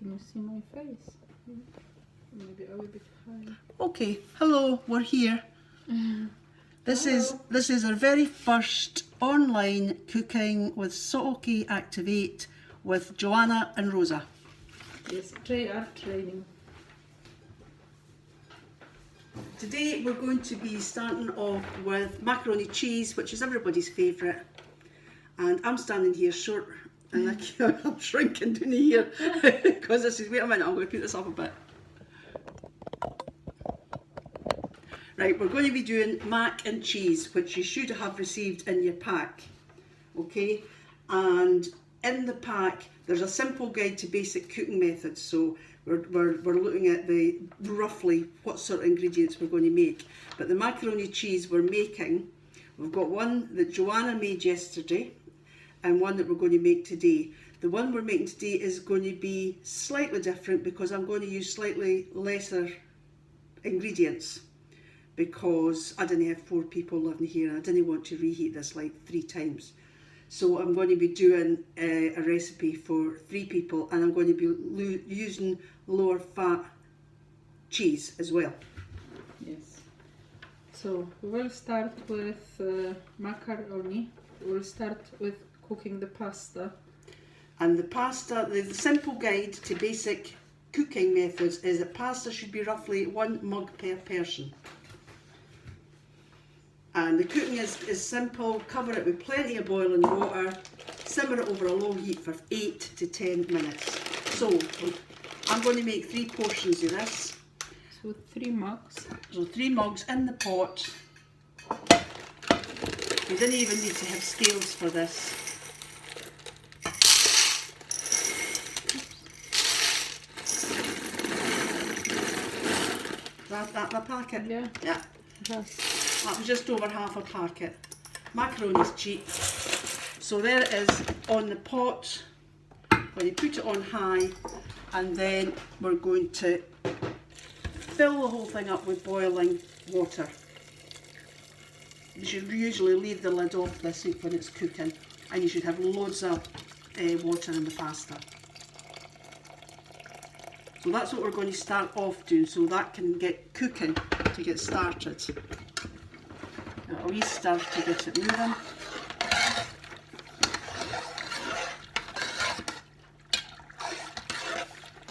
Can you see my face? Maybe a little bit high. Okay, hello, we're here. This is our very first online cooking with Sotoki Activate with Joanna and Rosa. Yes, JR training. Today we're going to be starting off with macaroni cheese, which is everybody's favourite. And I'm standing here short and I'm shrinking down here because this is, wait a minute, I'm going to put this up a bit. Right, we're going to be doing mac and cheese, which you should have received in your pack, okay? And in the pack, there's a simple guide to basic cooking methods. So we're looking at the roughly what sort of ingredients we're going to make. But the macaroni cheese we're making, we've got one that Joanna made yesterday and one that we're going to make today. The one we're making today is going to be slightly different because I'm going to use slightly lesser ingredients, because I didn't have 4 people living here and I didn't want to reheat this like 3 times. So I'm going to be doing a recipe for 3 people, and I'm going to be using lower fat cheese as well. Yes. So we will start with macaroni. We'll start with cooking the pasta. And the pasta, the simple guide to basic cooking methods is that pasta should be roughly 1 mug per person. And the cooking is simple. Cover it with plenty of boiling water, simmer it over a low heat for 8 to 10 minutes. So I'm going to make 3 portions of this. So 3 mugs. So 3 mugs in the pot. You didn't even need to have scales for this. That the packet? Yeah. Yeah. Just. That was just over half a packet. Macaroni's cheap. So there it is on the pot. When you put it on high, and then we're going to fill the whole thing up with boiling water. You should usually leave the lid off this when it's cooking, and you should have loads of water in the pasta. So that's what we're going to start off doing, so that can get cooking to get started. A wee stir to get it moving.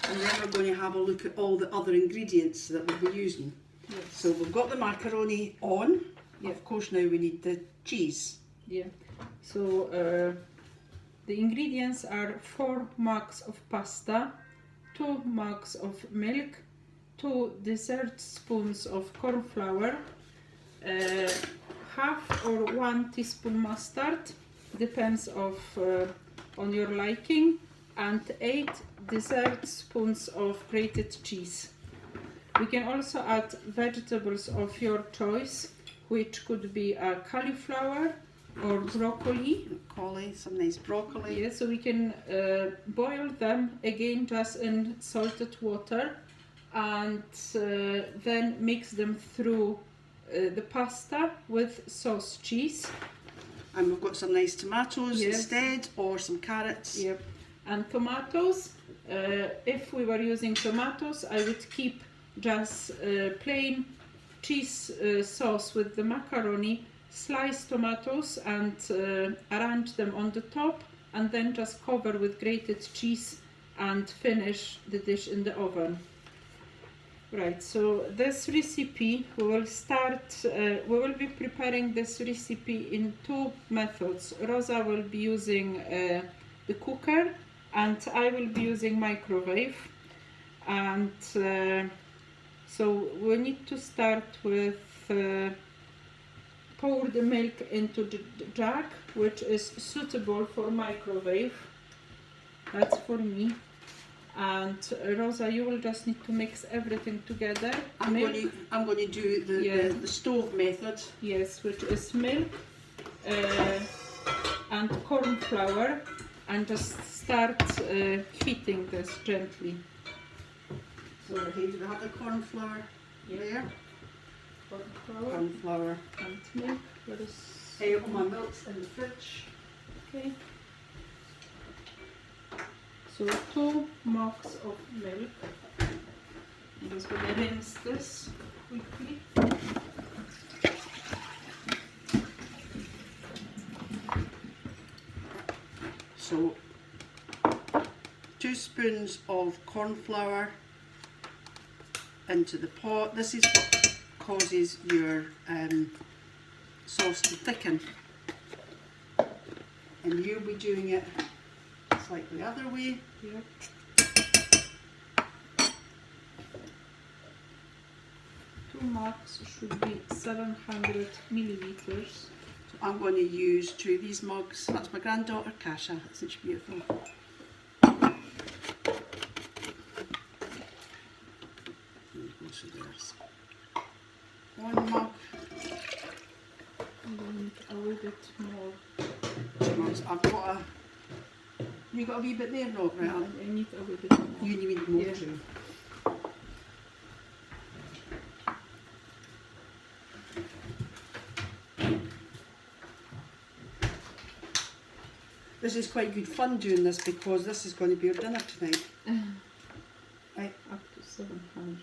And then we're going to have a look at all the other ingredients that we'll be using. Yes. So we've got the macaroni on. Yeah. Of course now we need the cheese. Yeah. So the ingredients are 4 mugs of pasta, 2 mugs of milk, 2 dessert spoons of corn flour, half or 1 teaspoon mustard, depends on your liking, and 8 dessert spoons of grated cheese. We can also add vegetables of your choice, which could be a cauliflower or broccoli. Some nice broccoli. Yeah, so we can boil them again just in salted water, and then mix them through the pasta with sauce cheese. And we've got some nice tomatoes Yes. instead, or some carrots. Yep. And tomatoes, if we were using tomatoes, I would keep just plain cheese sauce with the macaroni, slice tomatoes and arrange them on the top, and then just cover with grated cheese and finish the dish in the oven. Right, so this recipe, we will be preparing this recipe in 2 methods. Rosa will be using the cooker, and I will be using microwave. And so we need to start with pour the milk into the jug, which is suitable for microwave. That's for me. And Rosa, you will just need to mix everything together. I'm going to do the stove method. Yes, which is milk and corn flour, and just start heating this gently. So okay, do we have the corn flour there? Corn flour. And milk. Where is My milk's in the fridge. okay? So 2 mugs of milk. I'm just going to rinse this quickly. So 2 spoons of corn flour into the pot. This is what causes your sauce to thicken. And you'll be doing it slightly the other way. Yep. Two mugs should be 700 milliliters. So I'm going to use 2 of these mugs. That's my granddaughter Kasha. Isn't she beautiful? So there's 1 mug. And then a little bit more. 2 mugs. I've got a. You got a wee bit there, no? Right. I need a little bit more. You need more Yeah. too. This is quite good fun doing this because this is going to be your dinner tonight. Right. Up to 700.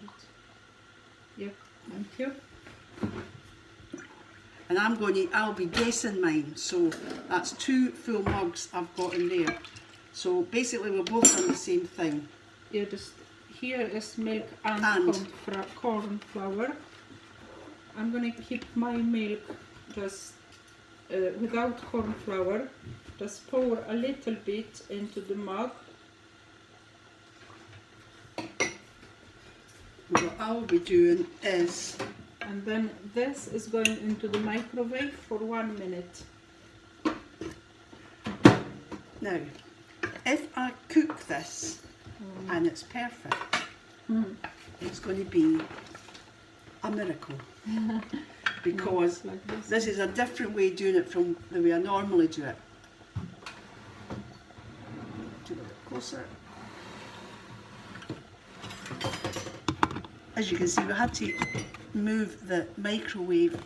Yep, thank you. And I'll be guessing mine. So that's 2 full mugs I've got in there. So basically we're both done the same thing. Yeah, just here is milk and corn flour. I'm gonna keep my milk just without corn flour. Just pour a little bit into the mug. What I'll be doing is, And then this is going into the microwave for 1 minute. now, if I cook this and it's perfect, it's going to be a miracle. Because Like this. this is a different way of doing it from the way I normally do it. Do it a bit closer. As you can see, we had to move the microwave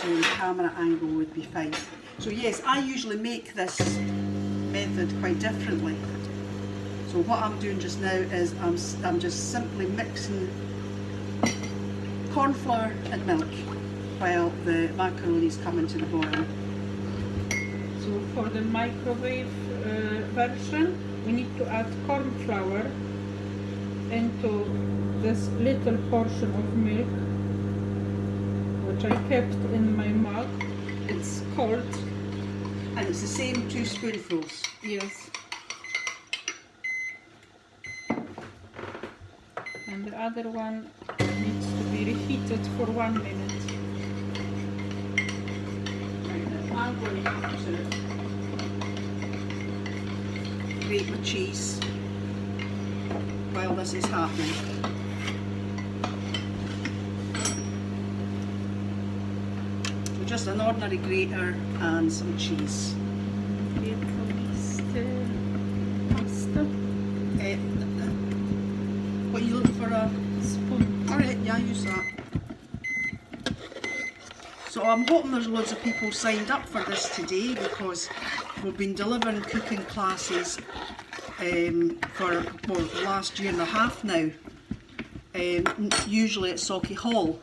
so the camera angle would be fine. So yes, I usually make this method quite differently. So what I'm doing just now is I'm just simply mixing corn flour and milk while the macaroni's coming to the boil. So for the microwave version, we need to add corn flour into this little portion of milk, which I kept in my mug. It's cold. And it's the same 2 spoonfuls. Yes. And the other one needs to be reheated for 1 minute. I'm going to have to grate my cheese while this is happening. So just an ordinary grater and some cheese. Pasta What are you looking for? A spoon. Alright, yeah, use that. So I'm hoping there's loads of people signed up for this today because we've been delivering cooking classes for the last year and a half now, usually at Sauchie Hall.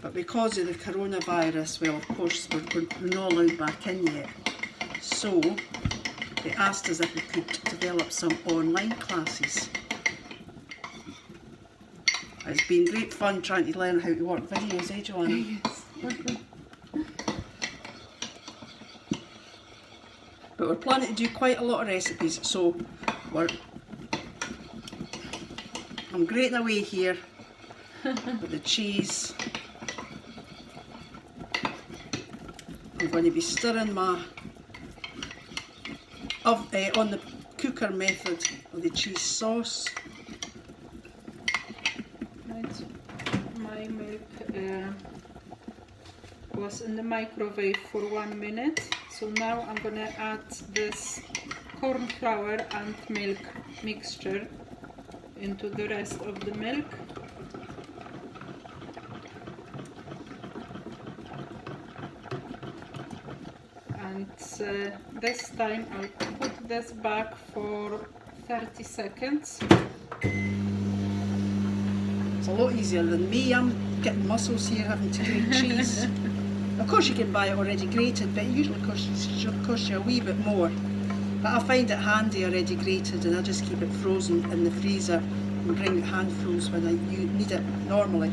But because of the coronavirus, well, of course, we're not allowed back in yet. So they asked us if we could develop some online classes. It's been great fun trying to learn how to work videos, eh, Joanna? Yes. But we're planning to do quite a lot of recipes, so I'm grating away here with the cheese. I'm going to be stirring my on the cooker method of the cheese sauce. Right. My milk was in the microwave for 1 minute. So now I'm gonna add this corn flour and milk mixture into the rest of the milk. And this time I'll put this back for 30 seconds. It's a lot easier than me. I'm getting muscles here having to grate cheese. Of course you can buy it already grated, but it usually costs you a wee bit more. But I find it handy already grated, and I just keep it frozen in the freezer and bring it hand froze when I need it normally.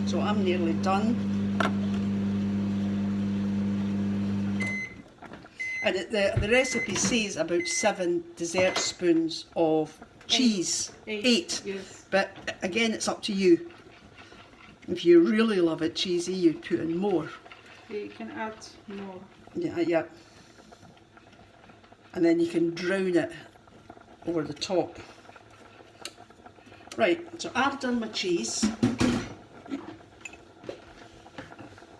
So I'm nearly done. And the recipe says about 7 dessert spoons of cheese. 8. Yes. But again, it's up to you. If you really love it cheesy, you put in more. You can add more. Yeah. And then you can drown it over the top. Right, so I've done my cheese.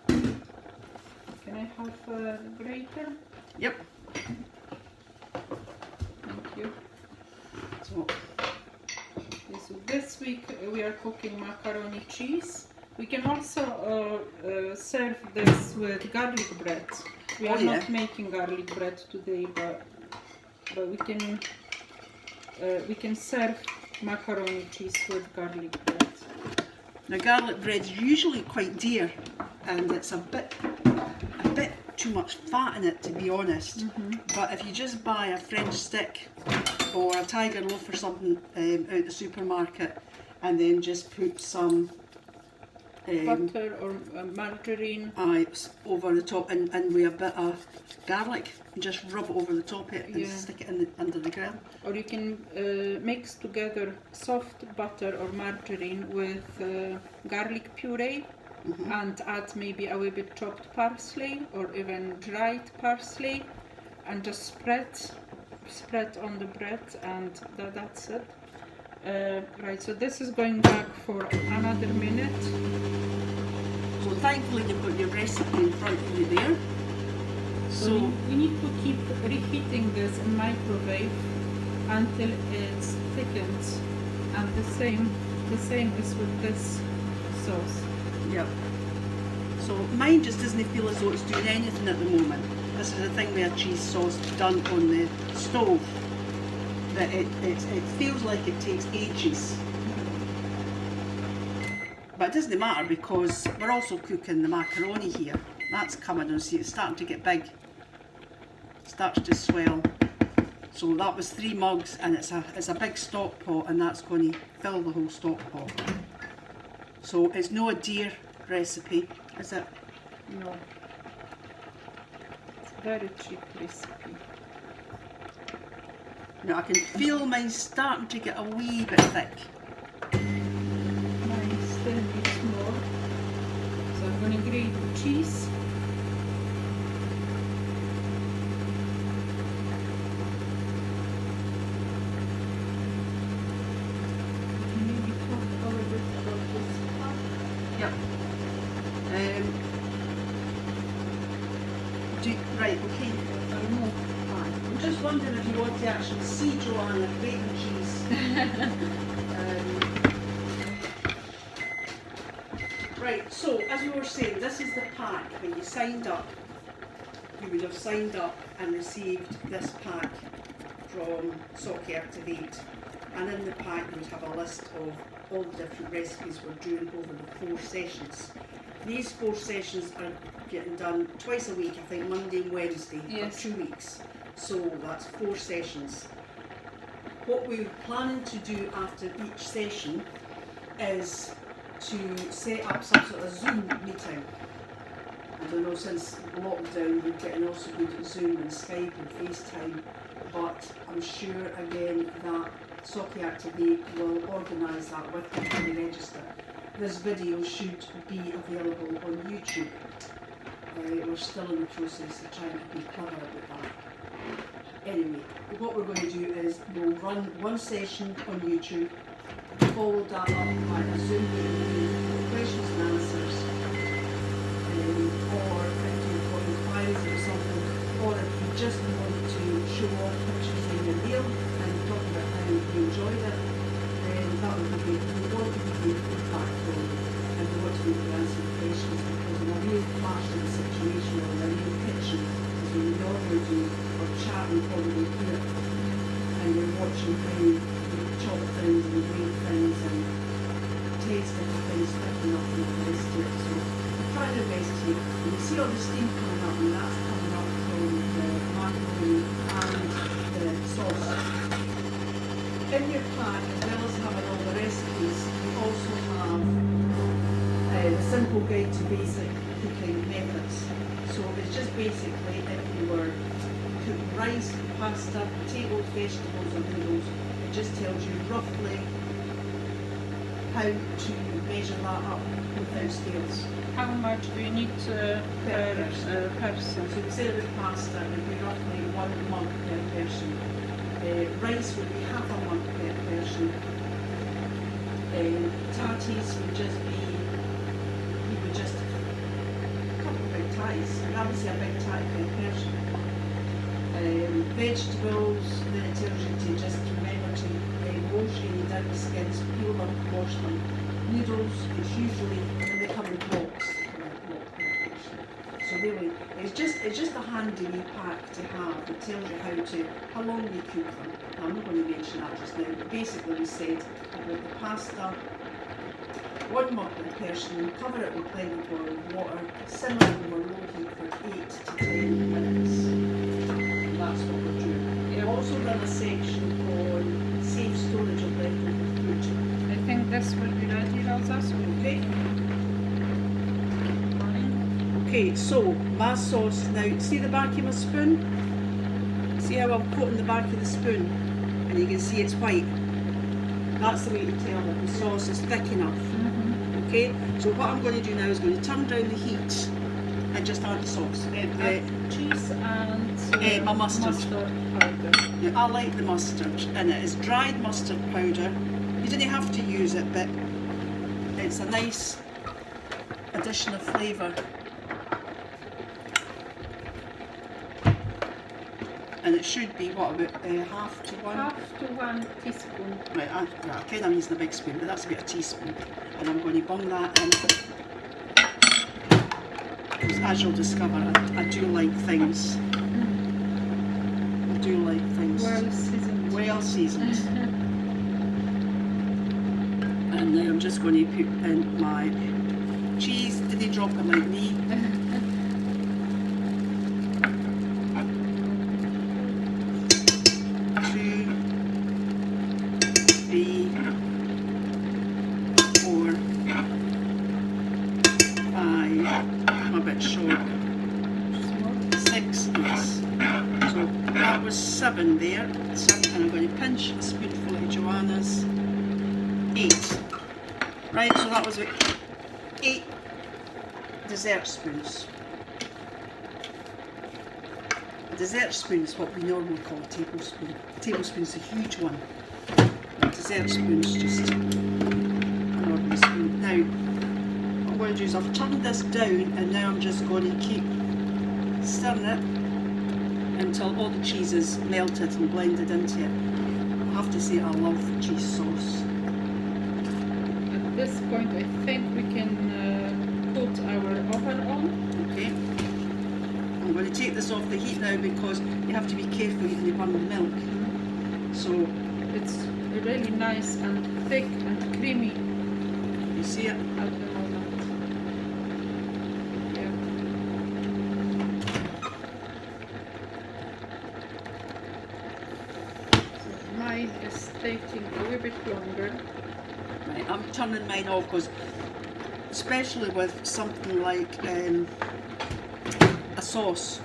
Can I have a grater? Yep. Thank you. So, So this week we are cooking macaroni cheese. We can also serve this with garlic bread. We are not making garlic bread today, but we can serve macaroni cheese with garlic bread. now garlic bread's usually quite dear, and it's a bit too much fat in it, to be honest. But if you just buy a French stick or a tiger loaf or something out the supermarket, and then just put some Butter or margarine. over the top, and with a bit of garlic, and just rub it over the top of it and stick it under the grill. Or you can mix together soft butter or margarine with garlic puree and add maybe a wee bit chopped parsley or even dried parsley, and just spread on the bread, and that's it. Right, so this is going back for another minute. So thankfully you've got your recipe in front of you there. So we need to keep reheating this in microwave until it's thickened, and the same is with this sauce. Yep. So mine just doesn't feel as though it's doing anything at the moment. This is the thing with a cheese sauce done on the stove, that it feels like it takes ages. But it doesn't matter, because we're also cooking the macaroni here. That's coming, and see it's starting to get big. It starts to swell. So that was 3 mugs, and it's a big stock pot, and that's going to fill the whole stock pot. So it's not a dear recipe, is it? No. It's a very cheap recipe. Now I can feel mine starting to get a wee bit thick. Mine still needs more. So I'm going to grate the cheese. Maybe talk a little bit about this part. Yep. Right, okay. I'm just wondering if you want to actually see Joanna grating cheese. Right, so as we were saying, this is the pack. When you signed up, you would have signed up and received this pack from Socky Activate. And in the pack you would have a list of all the different recipes we're doing over the 4 sessions. These 4 sessions are getting done twice a week, I think Monday and Wednesday, for 2 weeks. So that's 4 sessions. What we're planning to do after each session is to set up some sort of Zoom meeting. I don't know, since lockdown we're getting also good at Zoom and Skype and FaceTime, but I'm sure again that Socky Activate will organise that with you when you register. This video should be available on YouTube. We're still in the process of trying to be clever about that. Anyway, what we're going to do is we'll run 1 session on YouTube, follow that up by a Zoom meeting with questions and answers, or if you've got inquiries or something, or if you just want to show off pictures in your meal and talk about how you enjoyed it, then that would be great. We want to be feedback for you, and we want to be able to answer questions, because in a real watching when you chop things and grate things and taste different things, picking up and all the rest of it. So try your best here. And you see all the steam coming up, and that's coming up from the macaroni and the sauce. In your pack, as well as having all the recipes, you also have the simple guide to basic cooking methods. So it's just basically if you were cooking rice, pasta, potatoes, vegetables and noodles, it just tells you roughly how to measure that up without scales. How much do you need per person? So we say with pasta it would be roughly 1 mug per person. Rice would be half a mug per person. Tatties would just be, you would just, a couple of big tatties, I would say a big tatty per person. Vegetables, then it tells you to just remember to wash any dirty skins, peel them, wash them. Noodles, it's usually, when they come in blocks, so really, it's just a handy wee pack to have that tells you how long you cook them. Now, I'm not going to mention that just now, but basically we said about the pasta, 1 mug per person, cover it with plenty of boiled water, simmer over low heat for 8 to 10 minutes. And that's what we're doing. We've also done a section on safe storage of leftover food. I think this will be ready, Rosa. Okay. Okay, so my sauce now, see the back of my spoon? See how I'm coating the back of the spoon? And you can see it's white. That's the way to tell that the sauce is thick enough. Okay, so what I'm going to do now is going to turn down the heat and just add the sauce. Cheese and my mustard. Powder. Now, I like the mustard in it. It's dried mustard powder. You don't have to use it, but it's a nice addition of flavour. And it should be, what, about half to 1? Half to 1 teaspoon. Right, I kind of using a big spoon, but that's about a teaspoon. And I'm going to bung that in. Because as you'll discover, I do like things. I do like things. Well seasoned. Well seasoned. And now I'm just going to put in my cheese. Did they drop it like me? 3, 4, 5, I'm a bit short, 6, yes. So that was 7 there, 7, and I'm going to pinch a spoonful of Joanna's, 8. Right, so that was about 8 dessert spoons. A dessert spoon is what we normally call a tablespoon. A tablespoon is a huge one. Dessert spoon's just an ordinary spoon. Now, what I'm going to do is I've turned this down and now I'm just going to keep stirring it until all the cheese is melted and blended into it. I have to say I love the cheese sauce. At this point I think we can put our oven on. Okay. I'm going to take this off the heat now because you have to be careful you don't burn the milk. So it's really nice and thick and creamy. You see it? At the moment. Yeah. So mine is taking a little bit longer. Right, I'm turning mine off because, especially with something like a sauce,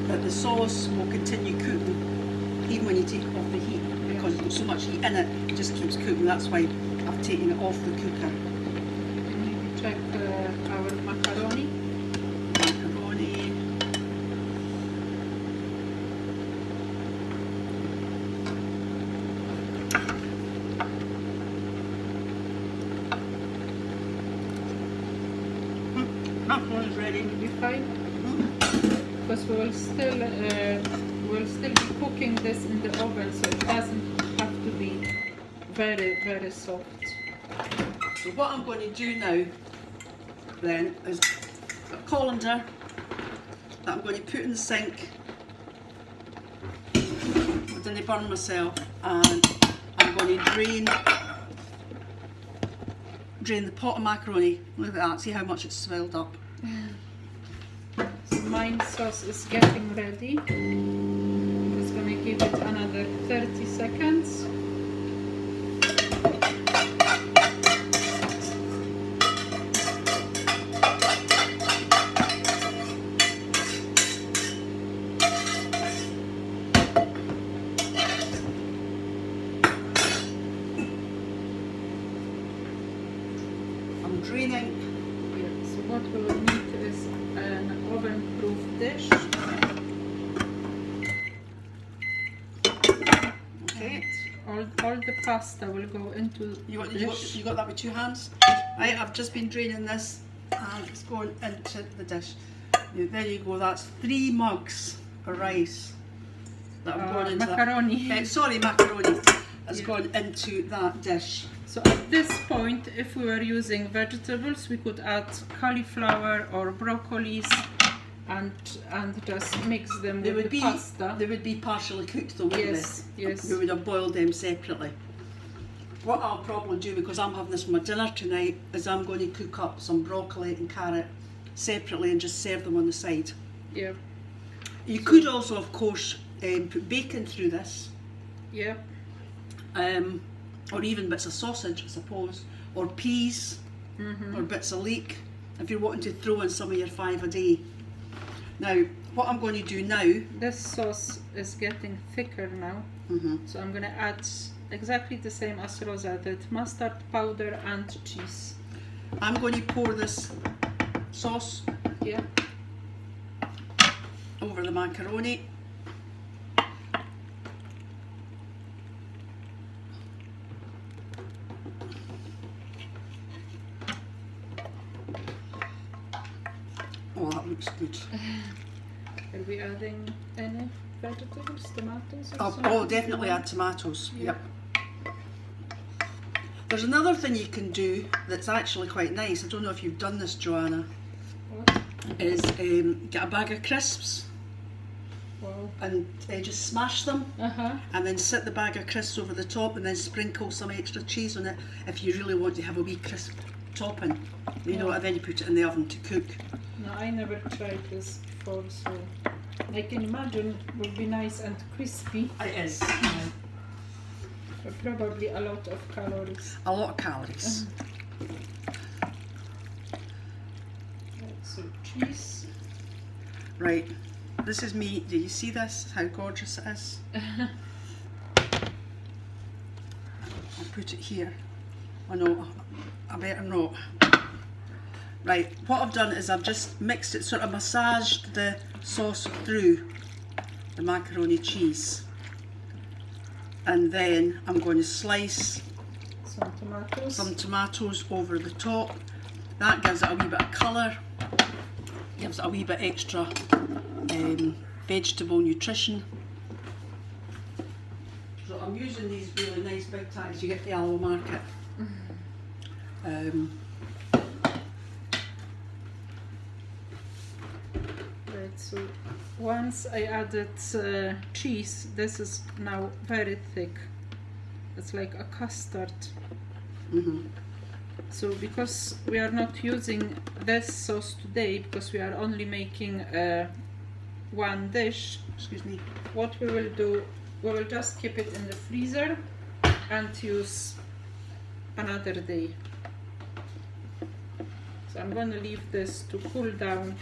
that the sauce will continue cooking even when you take it off the heat. Because there's so much heat in it, it just keeps cooking. That's why I've taken it off the cooker. Maybe check our macaroni. Macaroni. Macaroni's ready. Will be fine. Because we will still be cooking this in the oven, so it doesn't have to be very, very soft. So what I'm going to do now then is a colander that I'm going to put in the sink. I'm didn't burn myself, and I'm going to drain the pot of macaroni. Look at that, see how much it's swelled up. So my sauce is getting ready. I'm just going to give it another 30 seconds. I'm draining. Yeah, so what we will need is an oven-proof dish. Okay. All the pasta will go into You dish. got that with 2 hands? Right, I've just been draining this and it's going into the dish. There you go, that's 3 mugs of rice that have gone into macaroni. sorry, macaroni has Yeah. gone into that dish. So at this point, if we were using vegetables, we could add cauliflower or broccolis and just mix them with the pasta. They would be partially cooked though, wouldn't Yes, they? yes. We would have boiled them separately. What I'll probably do, because I'm having this for my dinner tonight, is I'm going to cook up some broccoli and carrot separately and just serve them on the side. Yeah, You could also, of course, put bacon through this, yeah. or even bits of sausage, I suppose, or peas, or bits of leek, if you're wanting to throw in some of your 5 a day. Now, what I'm going to do now, This sauce is getting thicker now, so I'm going to add exactly the same as Rosa did, mustard powder and cheese. I'm going to pour this sauce Yeah. over the macaroni. Oh, that looks good. Are we adding any vegetables, tomatoes or Oh, something? definitely add tomatoes. Yeah. Yep. There's another thing you can do that's actually quite nice. I don't know if you've done this, Joanna. What? Is get a bag of crisps Wow. and just smash them, Uh-huh. and then sit the bag of crisps over the top, and then sprinkle some extra cheese on it if you really want to have a wee crisp topping. You know, Yeah. and then you put it in the oven to cook. No, I never tried this before, so I can imagine it will be nice and crispy, It is. but probably a lot of calories. A lot of calories. Right, so cheese. Right, this is me. Do you see this? How gorgeous it is? I'll put it here. Oh no, I better not. Right, what I've done is I've just mixed it, sort of massaged the sauce through the macaroni cheese. And then I'm going to slice Some tomatoes. some tomatoes over the top. That gives it a wee bit of colour, gives it a wee bit extra vegetable nutrition. So I'm using these really nice big tags you get at the Allo Market. Right, so once I added cheese, this is now very thick. It's like a custard. So because we are not using this sauce today, because we are only making one dish, Excuse me. what we will do, we will just keep it in the freezer and use another day. So I'm going to leave this to cool down,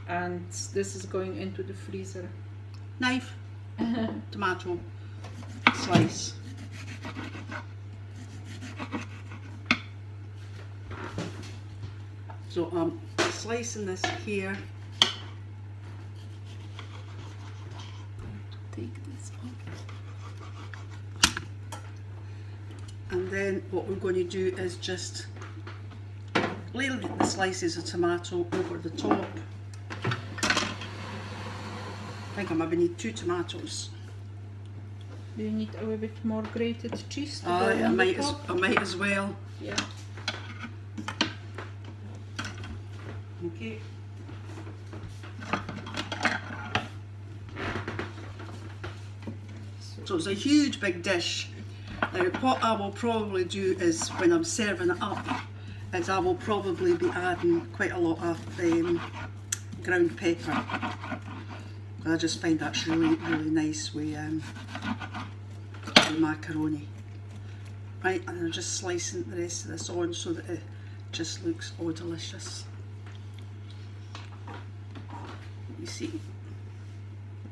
and this is going into the freezer. Knife, tomato, slice. So I'm slicing this here. Take this off. And then what we're going to do is just lay the slices of tomato over the top. I think I maybe need 2 tomatoes. Do you need a little bit more grated cheese to go I on the might top? I might as well. Yeah. Okay. So So it's a huge big dish. Now what I will probably do is when I'm serving it up is I will probably be adding quite a lot of ground pepper. I just find that's really nice with macaroni. Right, and I'm just slicing the rest of this on so that it just looks all delicious. You see,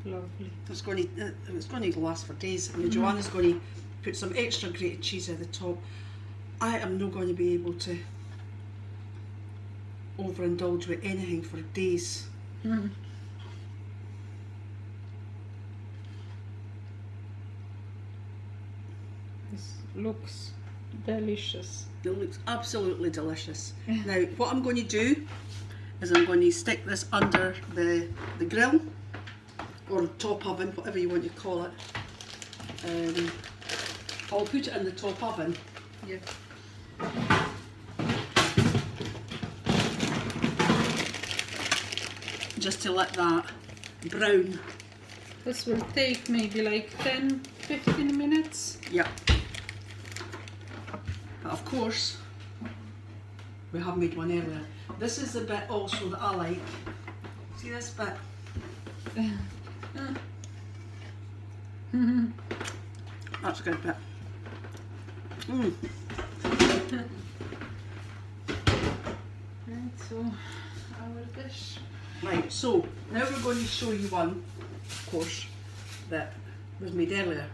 Lovely. it's going to last for days. And Joanna's going to put some extra grated cheese at the top. I am not going to be able to overindulge with anything for days. Mm. This looks delicious. It looks absolutely delicious. Now what I'm going to do is I'm going to stick this under the grill or top oven, whatever you want to call it. I'll put it in the top oven. Yeah. Just to let that brown. This will take maybe like 10-15 minutes. Yep. But of course, we have made one earlier. This is the bit also that I like. See this bit? That's a good bit. Right, so our dish. Right, so now we're going to show you one, of course, that was made earlier.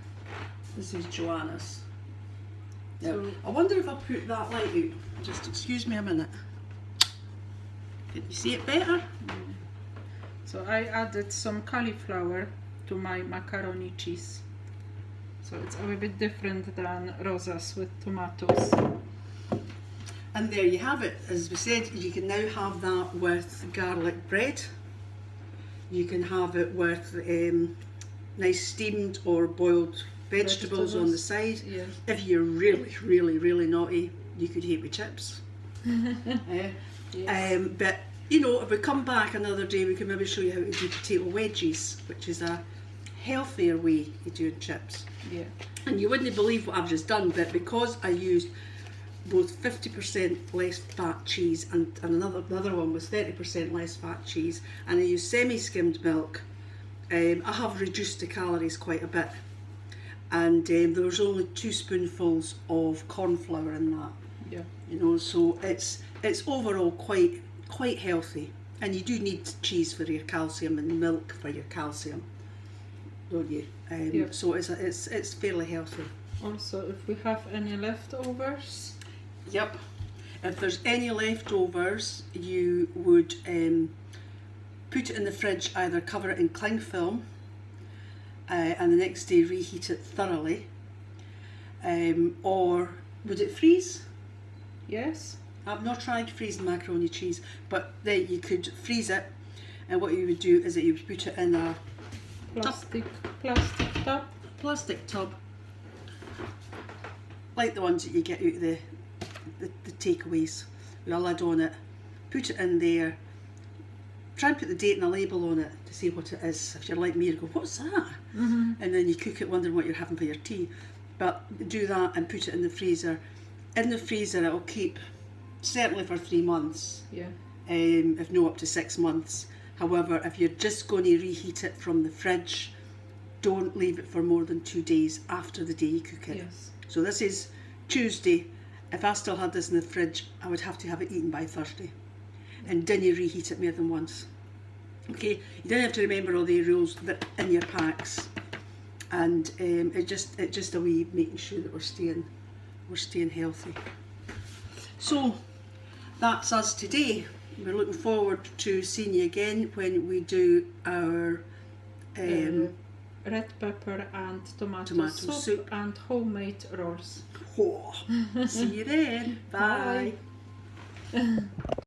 This is Joanna's. Now, So- I wonder if I put that light out. Just excuse me a minute. Can you see it better? So I added some cauliflower to my macaroni cheese. So it's a little bit different than Rosa's with tomatoes. And there you have it. As we said, you can now have that with garlic bread. You can have it with nice steamed or boiled vegetables on the side. Yeah. If you're really naughty, you could eat with chips. Yes. But you know, if we come back another day, we can maybe show you how to do potato wedges, which is a healthier way of doing chips. Yeah. And you wouldn't believe what I've just done, but because I used both 50% less fat cheese and another one was 30% less fat cheese, and I used semi-skimmed milk, I have reduced the calories quite a bit. And there was only 2 spoonfuls of corn flour in that. Yeah. You know, so it's overall quite healthy. And you do need cheese for your calcium and milk for your calcium, don't you? Yep. So it's fairly healthy. Also, if we have any leftovers, Yep. If there's any leftovers, you would put it in the fridge, either cover it in cling film and the next day reheat it thoroughly, or would it freeze? yes, I've not tried freezing macaroni cheese, but then you could freeze it, and what you would do is that you would put it in a plastic tub. plastic tub, like the ones that you get out of the takeaways, with a lid on it. Put it in there. Try and put the date and a label on it to see what it is. If you're like me, you go, what's that? And then you cook it wondering what you're having for your tea. But do that and put it in the freezer. In the freezer it'll keep certainly for 3 months, Yeah. if not up to 6 months. However, if you're just going to reheat it from the fridge, don't leave it for more than 2 days after the day you cook it. Yes. So this is Tuesday. If I still had this in the fridge, I would have to have it eaten by Thursday. And didn't reheat it more than once. Okay, you don't have to remember all the rules that are in your packs. And it's just a way making sure that we're staying healthy. So that's us today. We're looking forward to seeing you again when we do our Red pepper and tomato soup, soup. and homemade rolls. See you then. Bye. Bye.